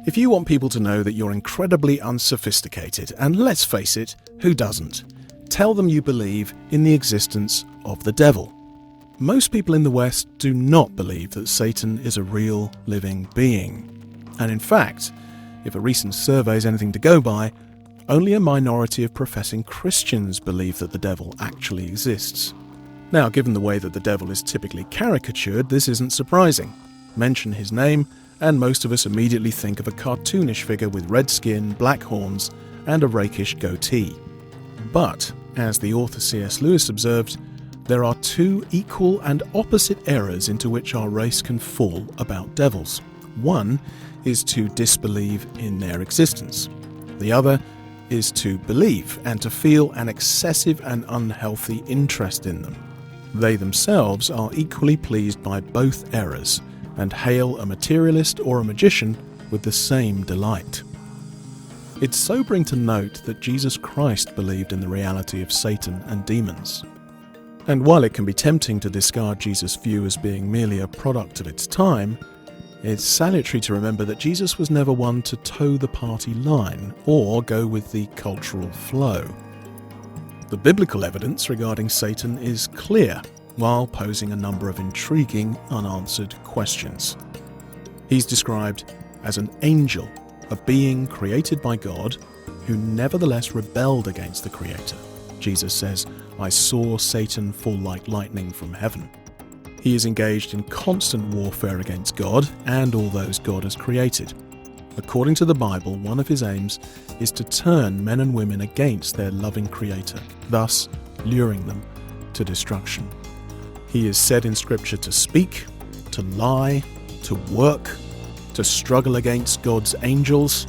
If you want people to know that you're incredibly unsophisticated, and let's face it, who doesn't? Tell them you believe in the existence of the devil. Most people in the West do not believe that Satan is a real, living being. And in fact, if a recent survey is anything to go by, only a minority of professing Christians believe that the devil actually exists. Now, given the way that the devil is typically caricatured, this isn't surprising. Mention his name, and most of us immediately think of a cartoonish figure with red skin, black horns, and a rakish goatee. But, as the author C.S. Lewis observed, there are two equal and opposite errors into which our race can fall about devils. One is to disbelieve in their existence. The other is to believe and to feel an excessive and unhealthy interest in them. They themselves are equally pleased by both errors and hail a materialist or a magician with the same delight. It's sobering to note that Jesus Christ believed in the reality of Satan and demons. And while it can be tempting to discard Jesus' view as being merely a product of its time, it's salutary to remember that Jesus was never one to toe the party line or go with the cultural flow. The biblical evidence regarding Satan is clear, while posing a number of intriguing, unanswered questions. He's described as an angel, a being created by God, who nevertheless rebelled against the Creator. Jesus says, "I saw Satan fall like lightning from heaven." He is engaged in constant warfare against God and all those God has created. According to the Bible, one of his aims is to turn men and women against their loving Creator, thus luring them to destruction. He is said in Scripture to speak, to lie, to work, to struggle against God's angels,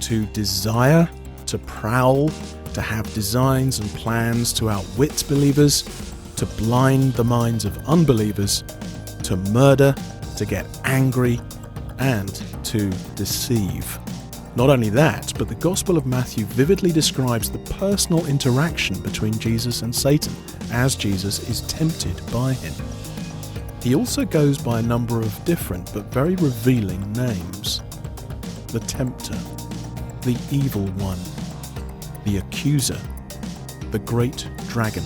to desire, to prowl, to have designs and plans to outwit believers, to blind the minds of unbelievers, to murder, to get angry, and to deceive. Not only that, but the Gospel of Matthew vividly describes the personal interaction between Jesus and Satan as Jesus is tempted by him. He also goes by a number of different but very revealing names. The Tempter, the Evil One, the Accuser, the Great Dragon,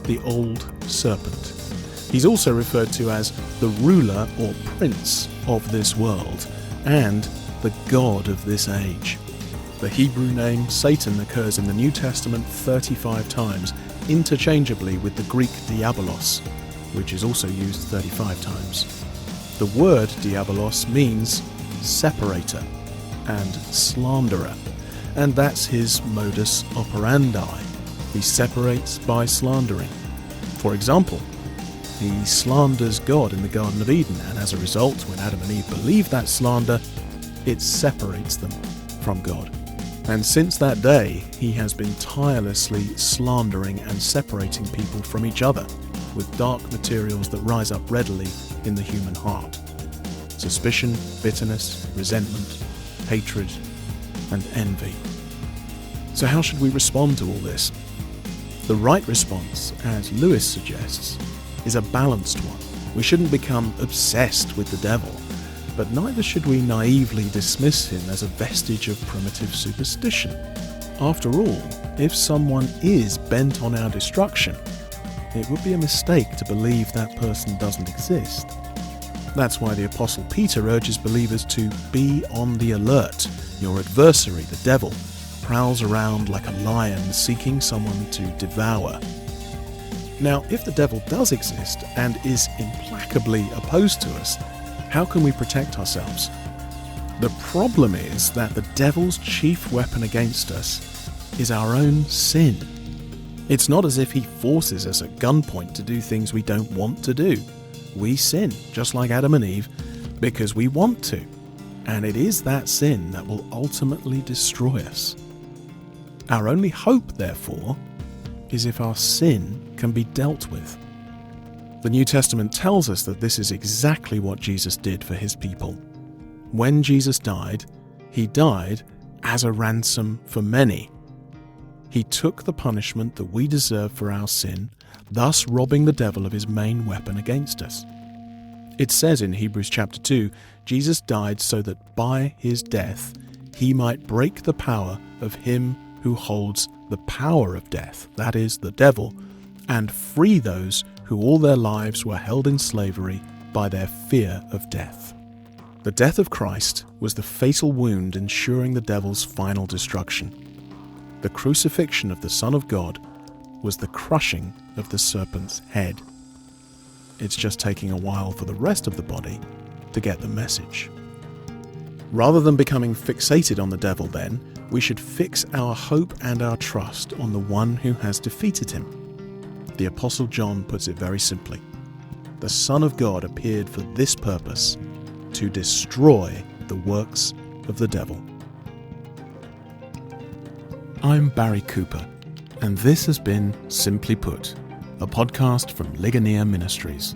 the Old Serpent. He's also referred to as the ruler or prince of this world and the God of this age. The Hebrew name Satan occurs in the New Testament 35 times, interchangeably with the Greek diabolos, which is also used 35 times. The word diabolos means separator and slanderer, and that's his modus operandi. He separates by slandering. For example, he slanders God in the Garden of Eden, and as a result, when Adam and Eve believe that slander, it separates them from God. And since that day, he has been tirelessly slandering and separating people from each other with dark materials that rise up readily in the human heart. Suspicion, bitterness, resentment, hatred, and envy. So how should we respond to all this? The right response, as Lewis suggests, is a balanced one. We shouldn't become obsessed with the devil, but neither should we naively dismiss him as a vestige of primitive superstition. After all, if someone is bent on our destruction, it would be a mistake to believe that person doesn't exist. That's why the Apostle Peter urges believers to be on the alert. Your adversary, the devil, prowls around like a lion seeking someone to devour. Now, if the devil does exist and is implacably opposed to us, how can we protect ourselves? The problem is that the devil's chief weapon against us is our own sin. It's not as if he forces us at gunpoint to do things we don't want to do. We sin, just like Adam and Eve, because we want to. And it is that sin that will ultimately destroy us. Our only hope, therefore, is if our sin can be dealt with. The New Testament tells us that this is exactly what Jesus did for his people. When Jesus died, he died as a ransom for many. He took the punishment that we deserve for our sin, thus robbing the devil of his main weapon against us. It says in Hebrews chapter 2, Jesus died so that by his death he might break the power of him who holds the power of death, that is, the devil, and free those who all their lives were held in slavery by their fear of death. The death of Christ was the fatal wound ensuring the devil's final destruction. The crucifixion of the Son of God was the crushing of the serpent's head. It's just taking a while for the rest of the body to get the message. Rather than becoming fixated on the devil then, we should fix our hope and our trust on the one who has defeated him. The Apostle John puts it very simply. The Son of God appeared for this purpose, to destroy the works of the devil. I'm Barry Cooper, and this has been Simply Put, a podcast from Ligonier Ministries.